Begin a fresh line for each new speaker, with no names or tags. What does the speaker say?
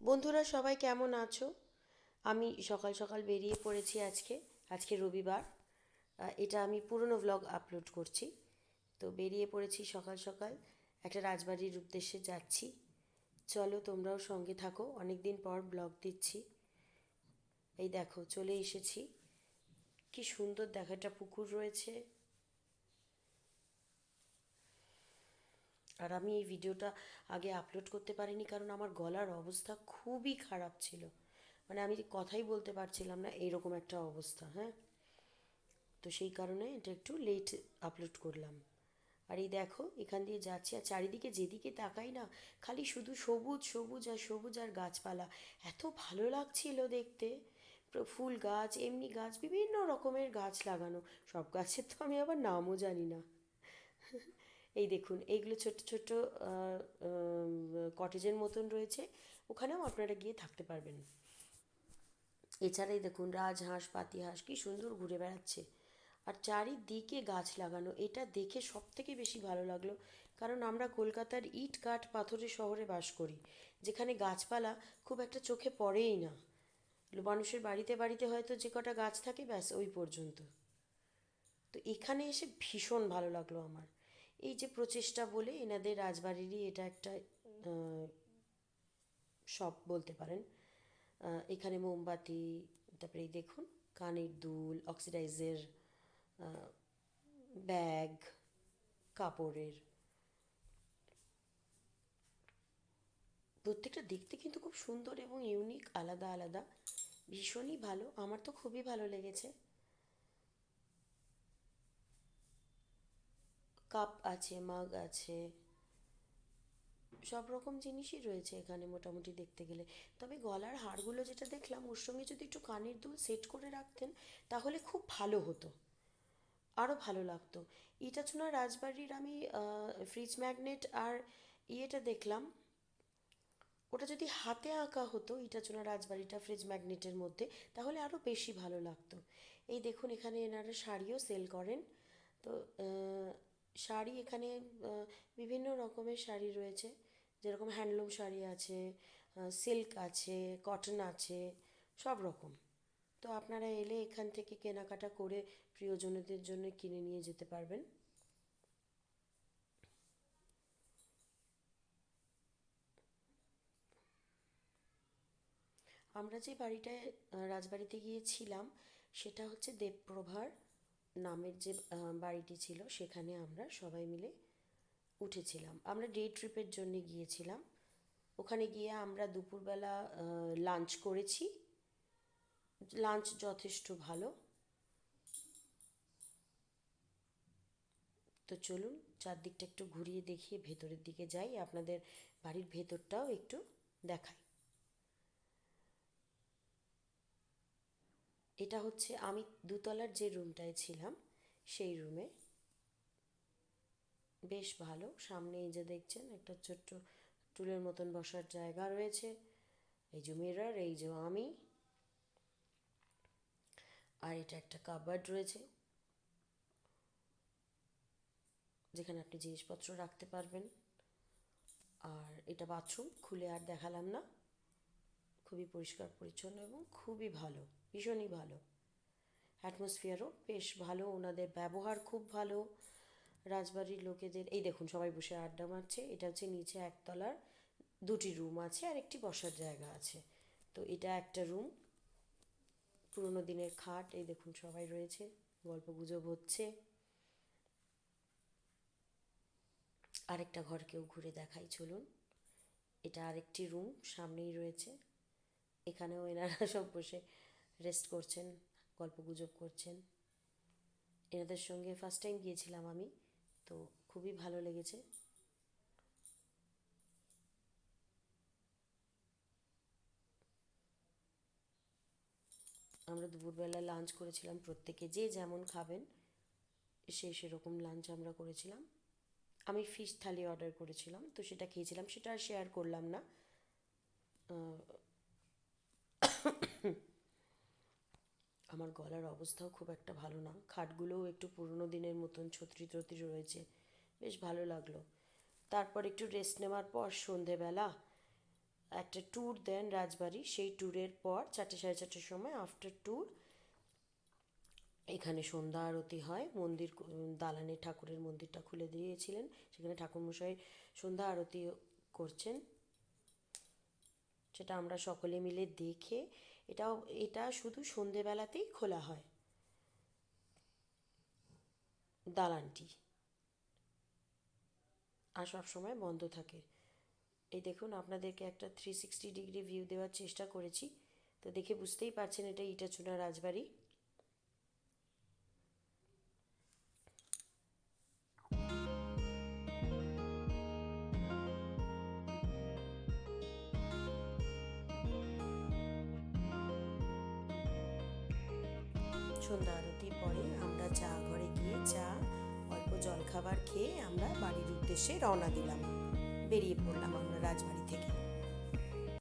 বন্ধুরা সবাই কেমন আছো? আমি সকাল সকাল বেরিয়ে পড়েছি আজকে রবিবার। এটা আমি পুরনো ভ্লগ আপলোড করছি। তো বেরিয়ে পড়েছি সকাল সকাল, একটা রাজবাড়ির উদ্দেশ্যে যাচ্ছি। চলো তোমরাও সঙ্গে থাকো, অনেক দিন পর ব্লগ দিচ্ছি। এই দেখো চলে এসেছি। কি সুন্দর দেখো, একটা পুকুর রয়েছে। আর আমি এই ভিডিওটা আগে আপলোড করতে পারিনি কারণ আমার গলার অবস্থা খুবই খারাপ ছিল। মানে আমি কথাই বলতে পারছিলাম না, এইরকম একটা অবস্থা। হ্যাঁ, তো সেই কারণে এটা একটু লেট আপলোড করলাম। আর এই দেখো এখান দিয়ে যাচ্ছি, আর চারিদিকে যেদিকে তাকাই না, খালি শুধু সবুজ সবুজ আর সবুজ আর গাছপালা। এত ভালো লাগছিল দেখতে। ফুল গাছ, এমনি গাছ, বিভিন্ন রকমের গাছ লাগানো। সব গাছের তো আমি আবার নামও জানি না। এই দেখুন এইগুলো ছোট্ট ছোট্ট কটেজের মতন রয়েছে, ওখানেও আপনারা গিয়ে থাকতে পারবেন। এছাড়াই দেখুন রাজহাঁস পাতিহাঁস কি সুন্দর ঘুরে বেড়াচ্ছে। আর চারিদিকে গাছ লাগানো, এটা দেখে সব থেকে বেশি ভালো লাগলো। কারণ আমরা কলকাতার ইট কাঠ পাথরের শহরে বাস করি, যেখানে গাছপালা খুব একটা চোখে পড়েই না। মানুষের বাড়িতে বাড়িতে হয়তো যে কটা গাছ থাকে ব্যাস ওই পর্যন্ত। তো এখানে এসে ভীষণ ভালো লাগলো আমার। এই যে প্রচেষ্টা বলে এনাদের রাজবাড়িরই এটা একটা শপ বলতে পারেন। এখানে মোমবাতি, তারপরে এই দেখুন কানের দুল, অক্সিডাইজের ব্যাগ, কাপড়ের, প্রত্যেকটা দেখতে কিন্তু খুব সুন্দর এবং ইউনিক, আলাদা আলাদা। ভীষণই ভালো, আমার তো খুবই ভালো লেগেছে। কাপ আছে, মাগ আছে, সব রকম জিনিসই রয়েছে এখানে মোটামুটি দেখতে গেলে। তবে গলার হারগুলো যেটা দেখলাম, ওর সঙ্গে যদি একটু কানের দুল সেট করে রাখতেন তাহলে খুব ভালো হতো, আরও ভালো লাগতো। ইটাচুনা রাজবাড়ির আমি ফ্রিজ ম্যাগনেট আর ইয়েটা দেখলাম, ওটা যদি হাতে আঁকা হতো ইটাচুনা রাজবাড়িটা ফ্রিজ ম্যাগনেটের মধ্যে, তাহলে আরও বেশি ভালো লাগতো। এই দেখুন এখানে এনারা শাড়িও সেল করেন। তো শাড়ি এখানে বিভিন্ন রকমের শাড়ি রয়েছে, যেরকম হ্যান্ডলুম শাড়ি আছে, সিল্ক আছে, কটন আছে, সব রকম। তো আপনারা এলে এখান থেকে কেনাকাটা করে প্রিয়জনদের জন্য কিনে নিয়ে যেতে পারবেন। আমরা যে বাড়িটায় রাজবাড়িতে গিয়েছিলাম, সেটা হচ্ছে দেবপ্রভার নামের যে বাড়িটি ছিল, সেখানে আমরা সবাই মিলে উঠেছিলাম। আমরা ডে ট্রিপের জন্য গিয়েছিলাম। ওখানে গিয়ে আমরা দুপুরবেলা লাঞ্চ করেছি। লাঞ্চ যথেষ্ট ভালো। তো চলুন চারদিকটা একটু ঘুরিয়ে দেখিয়ে ভেতরের দিকে যাই, আপনাদের বাড়ির ভেতরটাও একটু দেখাই। এটা হচ্ছে আমি দোতলার যে রুমটায় ছিলাম সেই রুমে। বেশ ভালো, সামনে এই যে দেখছেন একটা ছোট্ট টুলের মতন বসার জায়গা রয়েছে। এই যে মিরর, এই যে আমি, আর এটা একটা কাবার্ড রয়েছে যেখানে আপনি জিনিসপত্র রাখতে পারবেন। আর এটা বাথরুম, খুলে আর দেখালাম না। খুবই পরিষ্কার পরিচ্ছন্ন এবং খুবই ভালো, ভীষণই ভালো। অ্যাটমসফিয়ারও বেশ ভালো, ওনাদের ব্যবহার খুব ভালো রাজবাড়ির লোকেদের। এই দেখুন সবাই বসে আড্ডা মারছে। এটা হচ্ছে নিচে একতলার, দুটি রুম আছে আর একটি বসার জায়গা আছে। তো এটা একটা রুম, পুরোনো দিনের খাট, এই দেখুন সবাই রয়েছে, গল্প গুজব হচ্ছে। আরেকটা ঘরকেও ঘুরে দেখাই চলুন। এটা আরেকটি রুম সামনেই রয়েছে, এখানেও এনারা সব বসে রেস্ট করছেন, গল্প গুজব করছেন। এনাদের সঙ্গে ফার্স্ট টাইম গিয়েছিলাম আমি, তো খুবই ভালো লেগেছে। আমরা দুপুরবেলা লাঞ্চ করেছিলাম, প্রত্যেকে যে যেমন খাবেন সে সেরকম লাঞ্চ আমরা করেছিলাম। আমি ফিশ থালি অর্ডার করেছিলাম, তো সেটা খেয়েছিলাম, সেটা আর শেয়ার করলাম না। আমার গলার অবস্থাও খুব একটা ভালো না, খাটগুলোও একটু পুরনো দিনের মতন ছত্রি টত্রি রয়েছে। বেশ ভালো লাগলো। তারপর একটু রেস্ট নেওয়ার পর সন্ধেবেলা একটা ট্যুর দেন রাজবাড়ি। সেই ট্যুরের পর 4টে সাড়ে 4টের সময় আফটার ট্যুর এখানে সন্ধ্যা আরতি হয়। মন্দির দালানে ঠাকুরের মন্দিরটা খুলে দিয়েছিলেন, সেখানে ঠাকুরমশাই সন্ধ্যা আরতি করছেন, সেটা আমরা সকলে মিলে দেখে, এটা শুধু সন্ধেবেলাতেই খোলা হয় দালানটি, আর সব সময় বন্ধ থাকে। এই দেখুন, আপনাদেরকে একটা 360 ডিগ্রি ভিউ দেওয়ার চেষ্টা করেছি, তো দেখে বুঝতেই পারছেন এটা ইটাচুনা রাজবাড়ি। সন্ধ্যা আরতির পরে আমরা চা ঘরে গিয়ে অল্প জলখাবার খেয়ে আমরা বাড়ির উদ্দেশ্যে রওনা দিলাম, বেরিয়ে পড়লাম আমরা রাজবাড়ি থেকে।